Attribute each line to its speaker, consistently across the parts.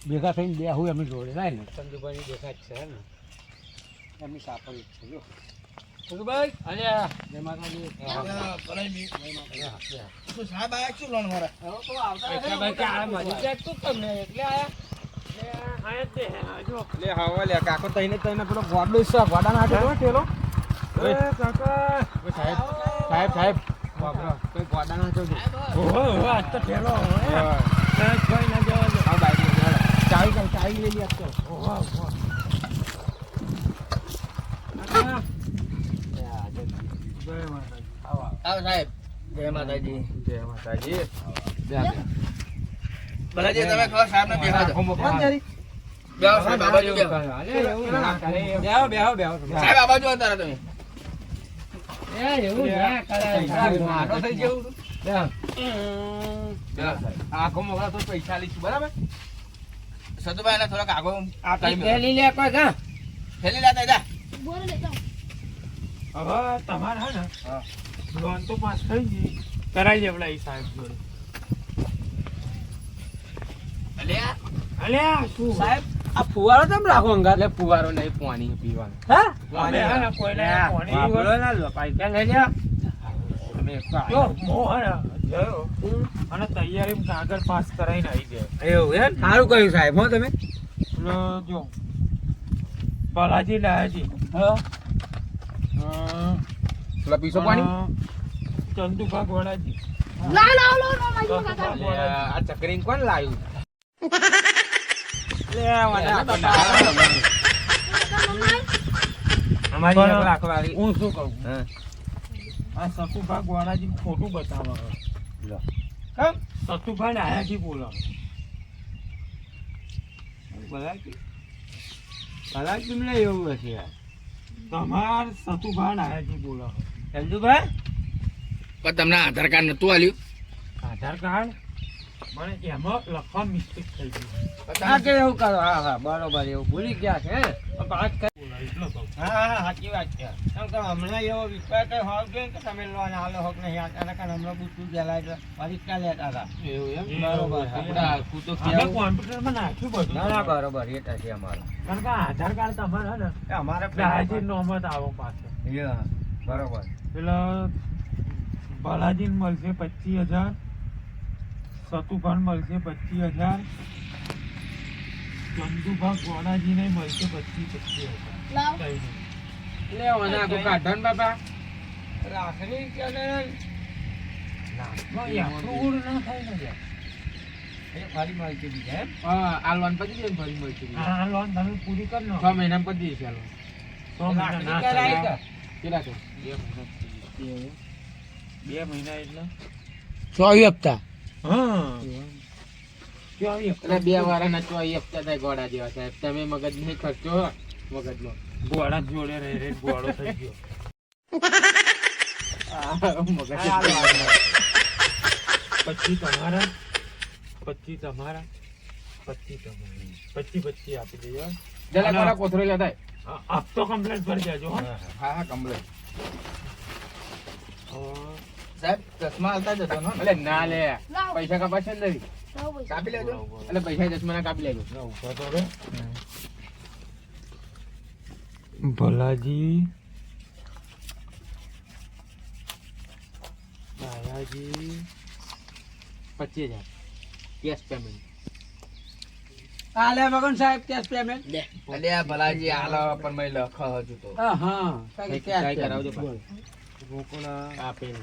Speaker 1: ભેગા થઈને બે હું એમની જોડે લાય ને ચંદુભાઈ દેખા જ છે ને એમની સાપડ જ છે જો ચંદુભાઈ અલ્યા જય માતાજી
Speaker 2: સાહેબ આયા શું લોન મારા
Speaker 1: તો આવતા ભાઈ કે આ મળી જાય તું તમને એટલે આયા તે જો
Speaker 2: લે હા લે કાકો તઈને પેલો ગોડલો છે ગોડા નાખે તો ટેલો એ કાકા સાહેબ સાહેબ સાહેબ બાપરા કોઈ ગોડા નાખે છે
Speaker 1: ઓહો આજ તો ઠેલો સાહેબ કોઈ ના જવા દે
Speaker 2: આ બાઈક ચાવી લઈ લે તો
Speaker 1: ઓહો
Speaker 2: આવ સાહેબ જય માતાજી જય માતાજી બલાજી તમે ખબર સાહેબ ને બેહા દો કોણ જરી બેહો સાહેબ બાબાજી બેહો બેહો સાહેબ બાબાજી અંતરા તમે
Speaker 1: એવું ના કરાય
Speaker 2: મારો થઈ જેવું બેહો આ કોમોગા તો પૈસા લીધું બરાબર સતુભાઈ ને થોડાક આગો આ ટાઈમ
Speaker 1: થેલી લે કોઈ કા
Speaker 2: થેલી લાતા જા
Speaker 3: બોલ લેતા
Speaker 1: હવે તમારે હે ને લોન તો પાસ થઈ ગઈ કરાઈ દેવડા ઈ સાહેબ જોડે અલ્યા શું
Speaker 2: સાહેબ આ ફુવારો કેમ રાખો અંગા એટલે ફુવારો નહીં પાણી પીવાનું
Speaker 1: હા અમે હે ને કોઈને પાણી
Speaker 2: બોલો ના લો પૈસા લઈ લ્યો અમે
Speaker 1: જો મો હે ને જયો અને તૈયારી કાગળ પાસ કરાઈને આવી ગયો
Speaker 2: એવું એમ સારું કહ્યું સાહેબ હો તમે
Speaker 1: એટલે જો બાલાજી લાયાજી
Speaker 2: હા પેલા પીસો પાણી
Speaker 1: ચંદુભા ગોળાજી
Speaker 3: લા લા લો નો મારી કાકા
Speaker 2: આ ચકરી કોણ લાવ્યું
Speaker 1: હું શું કહું આ સતુભા ગોળાજી ખોટું બતાવો કેમ સતુભા ને આયાજી બોલો
Speaker 2: ભલા તમને એવું હશે
Speaker 1: તમાર સતુભા ને આયાજી બોલો
Speaker 2: ચંદુભાઈ પણ તમને આધાર કાર્ડ નતું આલ્યું
Speaker 1: આધાર કાર્ડ મને એમાં લખવા મિસ્ટેક થઈ ગઈ
Speaker 2: હા કે એવું કરો હા હા બરોબર એવું ભૂલી ગયા છે વાત
Speaker 1: એટલો કહું
Speaker 2: હા સાચી વાત છે કેમ કે હમણાં એવો વિશ્વાસ હોવ જોઈએ કે તમે લોન આલો હોક નહીં આના કારણ હમણાં પૂછતું ગયેલા એટલે પરીક્ષા લેતા હતા
Speaker 1: એવું એમ
Speaker 2: બરોબર આપણા તું તો
Speaker 1: આપણે કોમ્પ્યુટરમાં નાખ્યું બધું
Speaker 2: ના ના બરોબર એ છે અમારું
Speaker 1: કારણ કે આધાર કાર્ડ તમારે હે ને
Speaker 2: અમારે
Speaker 1: દાજી નોમત આવો પાછો
Speaker 2: બરોબર
Speaker 1: પેલા બાલાજી મળશે 25,000 સતુભાન મળશે 25,000 ચંદુભા ગોળાજી ને મળશે 25,000
Speaker 3: લાવ
Speaker 2: લે ઓના કો કાઢન બાબા રાખની કે ને
Speaker 1: આપણું ના થાય ને યાર.
Speaker 2: એ ફરી મળી કે બીજા એમ હા આ લોન પતી જાય ફરી મળી કે
Speaker 1: આ લોન તમે પૂરી કરી લો
Speaker 2: 6 મહિના પતી જશે લોન
Speaker 1: 6 મહિના ના
Speaker 2: કેટલા
Speaker 1: ચાલે.
Speaker 2: કેટલા છે
Speaker 1: 2 મહિના એટલે
Speaker 2: 24 હપ્તા
Speaker 1: હા
Speaker 2: એટલે 2 વારના 24 હપ્તા થાય ગોડા જેવા સાહેબ તમે મગજ નહીં ખર્ચો મગજનો
Speaker 1: ગોળા જોડે રહી રહી ગોળો થઈ ગયો
Speaker 2: મગજ
Speaker 1: પછી તમારા 25 તમારા 25 તમારા 25 આપી દેજો
Speaker 2: જરા કોરા કોથરો લેતા
Speaker 1: હપ્તો કમ્પ્લીટ ભરી દેજો હો.
Speaker 2: હા કમ્પ્લીટ સાહેબ ચશ્મા હાલતા જતો ને એટલે ના લે
Speaker 3: લાવ
Speaker 2: પૈસા કપાશે ને નહીં
Speaker 3: લાવ પૈસા
Speaker 2: કાપી લેજો એટલે પૈસા ચશ્મા ના કાપી લેજો
Speaker 1: ભલાજી દાયાજી
Speaker 2: 25,000 કેશ પેમેન્ટ
Speaker 4: આલે મગન સાહેબ કેશ પેમેન્ટ
Speaker 2: લે અલે આ ભલાજી આલો પણ મેં લખ હજુ તો
Speaker 4: હા
Speaker 2: સહી કરાવજો પણ
Speaker 1: ગોકુળા
Speaker 2: આપેલ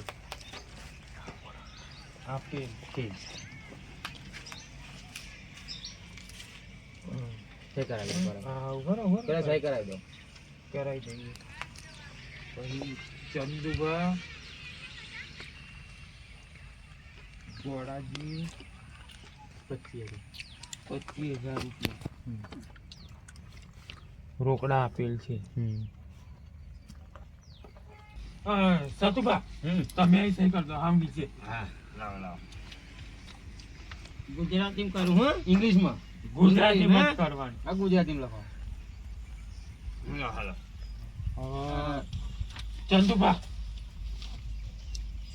Speaker 1: આપેલ
Speaker 2: ઠીક સહી કરાવી દો
Speaker 1: બરોબર
Speaker 2: પેલા સહી કરાવી દો
Speaker 1: કરાઈ દઈએ પછી ચંદુભા ગોળાજી 25,000 રૂપિયા રોકડા આપેલ છે સતુભા તમે અહીં સહી કરજો આમ નીચે
Speaker 2: હા લાવો લાવો
Speaker 4: ગુજરાતીમાં કરું હું
Speaker 2: ઇંગ્લિશમાં
Speaker 1: ગુજરાતીમાં જ કરવાની
Speaker 2: આ ગુજરાતીમાં લખો
Speaker 1: હાલો
Speaker 2: ચંદુભા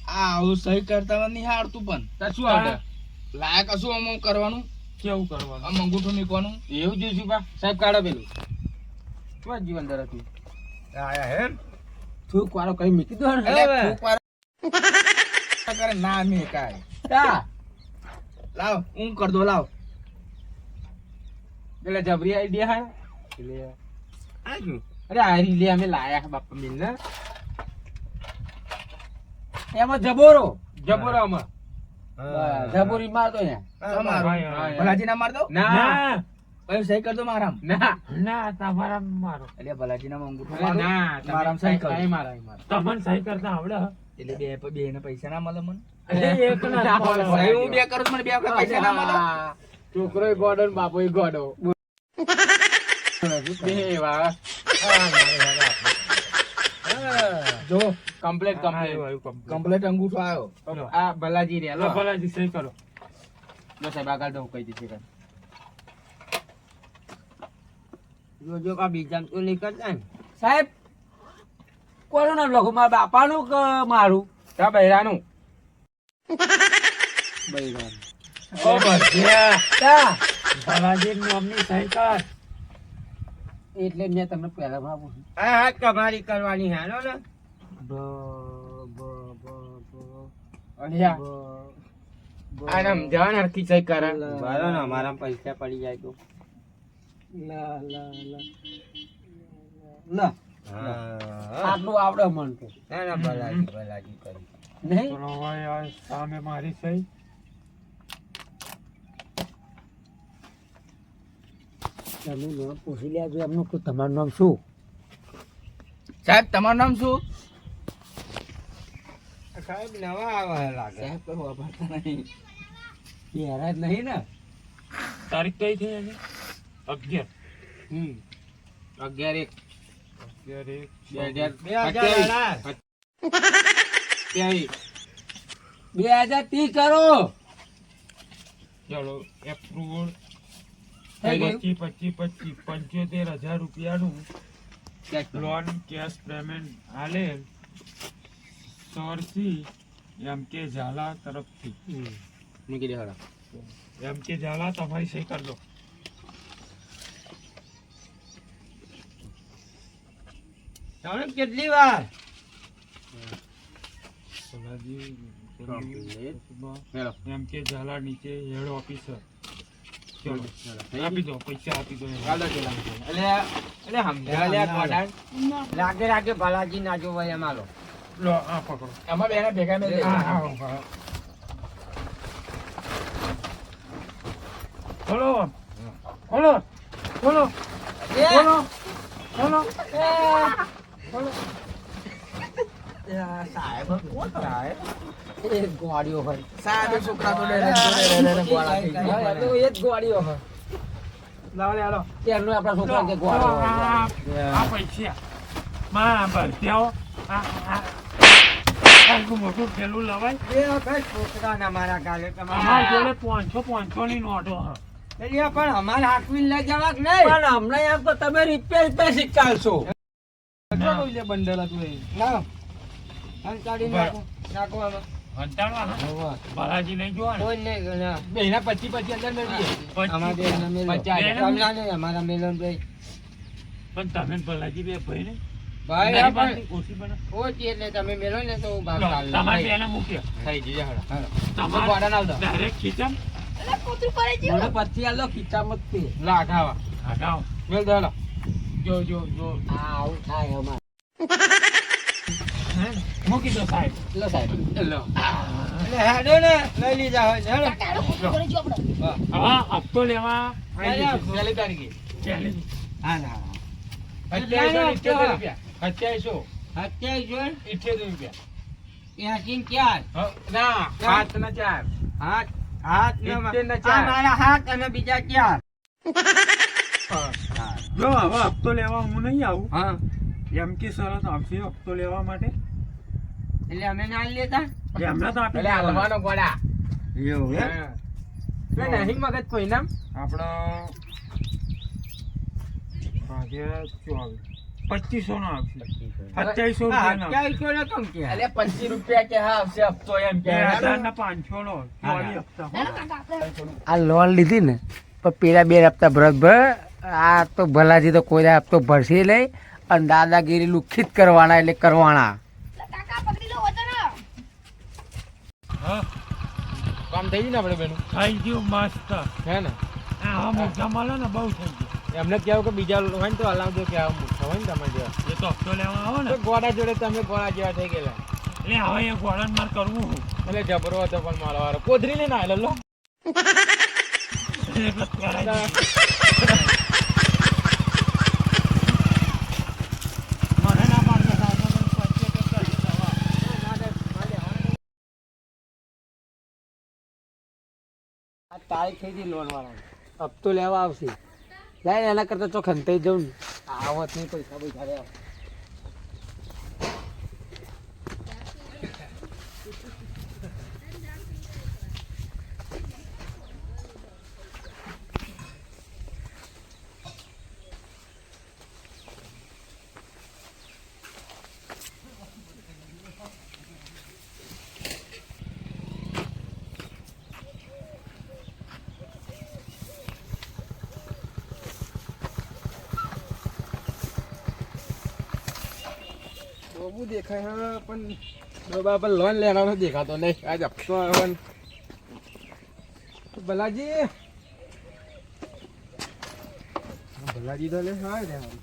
Speaker 4: આવું સહી કરતા નહીં હારતું પણ
Speaker 2: તાર શું આવડે
Speaker 4: લાયક હશું આમ કરવાનું
Speaker 2: કેવું કરવાનું
Speaker 4: આમ અંગૂઠું મૂકવાનું
Speaker 2: એવું જોઈશું બા સાહેબ કાઢો પેલું શું જીવન અંદર હતું
Speaker 1: આયા હે
Speaker 4: થૂક વાળો કઈ મૂકી દો ને
Speaker 2: હવે.
Speaker 4: થૂક વાળો કરે ના મે કાય
Speaker 2: તા
Speaker 4: લાવ હું કર દો લાવ
Speaker 2: પેલા જબરી આઈડિયા હે એટલે અરે આરી લે અમે લાયા હે બાપા મિલ ને
Speaker 4: એમાં જબોરો
Speaker 2: જબરો અમે
Speaker 4: જબોરી મારતો ને
Speaker 2: તમારો.
Speaker 4: ભલાજી ના માર દો
Speaker 2: ના
Speaker 4: પછી સહી કર દો મારામ
Speaker 2: ના ના તમારા મારો
Speaker 4: એટલે ભલાજી ના અંગૂઠું
Speaker 2: અરે
Speaker 4: મારો
Speaker 2: ના
Speaker 4: મારામ સહી કર
Speaker 2: તમને સહી કરતા આવડે
Speaker 4: એટલે બે ને પૈસા ના મળે મને
Speaker 2: અરે એક ના મળે.
Speaker 4: સહી હું બે કરું તો મને બે વખત પૈસા ના મળે
Speaker 2: છોકરો ગોડો ને બાપો ગોડો બે વાહ
Speaker 4: જો
Speaker 2: કમ્પ્લીટ
Speaker 4: કમ્પ્લીટ અંગૂઠો આવ્યો
Speaker 2: આ ભલાજી રે લો ભલાજી સહી કરો લો સાહેબ આગળ તો હું કહી દઈશ કાંઈ.
Speaker 1: જો આ બીજા તો નીકળતા ને
Speaker 4: સાહેબ કોનું નામ લખું મારા બાપાનું કે મારું
Speaker 2: તા બૈરાનું ઓ ભજીયા
Speaker 4: ક્યાં?
Speaker 2: ભલાજી નામની સહી કર
Speaker 4: એટલે મેં તમને પહેલા માં પૂછ્યું
Speaker 1: હા તમારી કરવાની હાલો ને
Speaker 2: અલ્યા આરામ જાન હરખી સહી કરે
Speaker 1: બરાબર ને અમારા પૈસા પડી જાય તો
Speaker 4: લા લા લા લા
Speaker 1: હા
Speaker 4: આટલું આવડે મન તો
Speaker 1: ના ના ભલાજી કરી
Speaker 4: નહીં
Speaker 2: ચલો ભાઈ આ સામે મારી સહી
Speaker 4: તમે નામ પૂછી લેજો એમનું કે તમારું નામ શું
Speaker 3: સાહેબ તમારું નામ શું?
Speaker 1: સાહેબ નવા આવા લાગે
Speaker 4: સાહેબ કોઈ વાપરતા નહીં યાર જ નહીં ને
Speaker 2: તારીખ કઈ થઈ એની 11
Speaker 4: 11 2030 કરો
Speaker 2: ચલો એપ્રુવલ
Speaker 4: થઈ ગયું
Speaker 2: 25 75,000 રૂપિયાનું લોન કેશ પેમેન્ટ આલે સોરસી એમ કે ઝાલા તરફથી
Speaker 4: મૂકી દે હળા
Speaker 2: એમ કે ઝાલા તમારી સહી કરી દો
Speaker 1: તમે કેટલી વાર
Speaker 2: એમ કે ઝાલા નીચે હેડ ઓફિસર ચલો આપી દો પૈસા આપી દો
Speaker 1: લાગે ભલાજી ના જો ભાઈ અમારો
Speaker 2: લો આ પકડો
Speaker 4: આમાં બેના ભેગા મેં
Speaker 2: ખોલો ખોલો ખોલો ખોલો ખોલો
Speaker 1: સાહેબ કોણ સાહેબ
Speaker 4: એ ગોળીઓ હોય
Speaker 3: સાહેબ છોકરા તો
Speaker 4: ગોળા થઈ ગયા તો એ જ ગોળીઓ હોય
Speaker 2: લાવ લે હાલો
Speaker 4: ત્યારનું આપણા છોકરા કે ગોળો હોય
Speaker 2: આ પૈસા માં ભરત્યાઓ આટલું મોટું પેલું લવાય
Speaker 1: એ વખત છોકરાના મારા ગાલે
Speaker 2: અમારા
Speaker 1: તમારા
Speaker 2: જોડે 500 ની નોટો હ
Speaker 1: એટલે પણ અમારે હાકવી લઈ જવા કે નહીં
Speaker 4: પણ હમણાં એમ તો તમે રિપેર શીખવાડશો
Speaker 2: બંડલ હતું એ
Speaker 1: ના અંતાડી નાખો નાખો આમાં
Speaker 2: હંતાડવા બાલાજી નહીં જોવા
Speaker 1: કોઈ નહીં ના.
Speaker 2: બેના 25 અંદર મેળવીએ
Speaker 1: અમારે બેના મેલો. તમને નહીં, અમારા મેલો ને ભાઈ
Speaker 2: પણ તમે બાલાજી બે ભાઈ ને
Speaker 1: ભાઈ આ પણ
Speaker 2: ઓછી બને
Speaker 1: ઓછી એટલે તમે મેલો ને તો ભાગ
Speaker 2: લો,
Speaker 1: ચાલે.
Speaker 2: તમારે બેને મૂક્યા
Speaker 1: થઈ જઈએ હળો.
Speaker 2: તમારે
Speaker 4: ગોળા ના આવડો.
Speaker 2: ડાયરેક્ટ ખીચામ
Speaker 3: એટલે કૂતરું કરે છે
Speaker 4: મને પછી આલો ખીચામાં જ તે.
Speaker 2: લાઠાવા હટાવો મેલ દે હાલો. જો
Speaker 4: આ આવું થાય અમારે
Speaker 2: મૂકી દો સાહેબ
Speaker 4: લો સાહેબ
Speaker 2: લો
Speaker 1: એટલે હેડો ને લઈ લીધા હોય ને, હેડો.
Speaker 3: કાઢો કૂતરું કરે છે આપણે
Speaker 2: હા હપ્તો લેવા
Speaker 1: પહેલી તારીખે.
Speaker 2: પહેલી
Speaker 1: હા ના
Speaker 2: 27 રૂપિયા 27
Speaker 1: અત્યારે
Speaker 2: 78 રૂપિયા
Speaker 1: ત્યાંથી ચાર
Speaker 2: ના હાથ ના ચાર
Speaker 1: હાથ હાથ ને
Speaker 2: 70 ના ચાર.
Speaker 1: આ મારા હાથ અને બીજા ચાર
Speaker 2: જો હવે હપ્તો લેવા હું નહીં આવું
Speaker 1: હા
Speaker 2: એમ કે સરસ આવશે હપ્તો લેવા માટે
Speaker 1: એટલે અમે ના લેતા
Speaker 2: એમને તો આપી
Speaker 4: એટલે હાલવાનો ગોળા
Speaker 1: એવું હે?
Speaker 4: નહીં મગજ કોઈ નામ
Speaker 2: આપણો ભાગ્યા 24 2500 નો આવશે. 2700
Speaker 4: હા,
Speaker 2: રૂપિયાનો.
Speaker 4: ક્યાં ઈચ્છો ને કેમ કે?
Speaker 3: અરે 25 રૂપિયા કે હા આવશે હપ્તો એમ કે
Speaker 2: 2500 નો. ચોરી હપ્તા.
Speaker 3: ના, કાકા, આપણે
Speaker 1: આ લોન લીધી ને પણ પેલા બે હપ્તા બરાબર આ તો ભલાજી તો કોઈ હપ્તો ભરશે નહીં અને દાદાગીરી લુખિત કરવાના એટલે કરવાના.
Speaker 3: કાકા પકડી લો વધારે.
Speaker 2: હા,
Speaker 1: કામ થઈ ગયું ને આપણે બેનું
Speaker 2: થઈ ગયું મસ્ત.
Speaker 1: હે ને
Speaker 2: હા, મોટા મળે ને બહુ થઈ ગયું.
Speaker 1: એમને કહેવું કે બીજા હોય ને તો હલાવજો કે આવા મૂર્ખા હોય ને તમારે જેવા
Speaker 2: એ તો હપ્તો લેવા આવો ને
Speaker 1: તો ગોડા જોડે તમે ગોળા જેવા થઈ ગયેલા
Speaker 2: એટલે હવે એ ગોળાને માર કરવું હું.
Speaker 1: એટલે જબરો હતો પણ મારો વારો કોથરી લઈને આવેલો લો
Speaker 2: એટલે કરાય. મને ના મારતા સાહેબ, મને 75 દવા.
Speaker 1: આ તારીખ થઈ ગઈ લોન વાળા હપ્તો લેવા આવશે લાઈને એના કરતા તો ખંતાઈ જવું ને આવત નહીં પૈસા પૈસા લેવા
Speaker 2: બહુ દેખાય હા, પણ ડોબા પર લોન લેવાનો દેખાતો નહીં. આજ હપ્તો આવ્યો ને. ભલાજી ભલાજી તો લે હા રે હારું.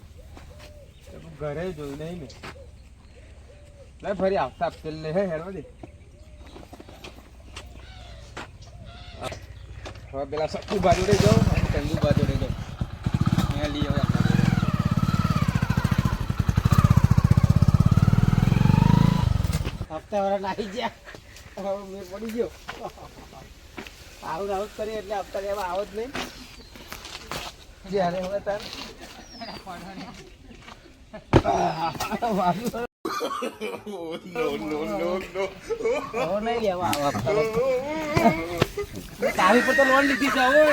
Speaker 2: ઘરે જોયું નહીં ને લે ફરી આવતા હપ્તે લે હે હેરવા દે. હવે પેલા સક્કુ બાજુ રે જાઉં અને ચંદુ બાજુ રે જાઉં અહીંયા લઈ આવે આપણા જોડે.
Speaker 1: હપ્તા વાળા નાખી ગયા હવે મેં પડી ગયો આવું આવું કરીએ એટલે હપ્તા લેવા આવો જ નહીં જ્યારે હવે તાર નહીં લેવા આવો હપ્તા તારી પર તો લોન લીધી છે હવે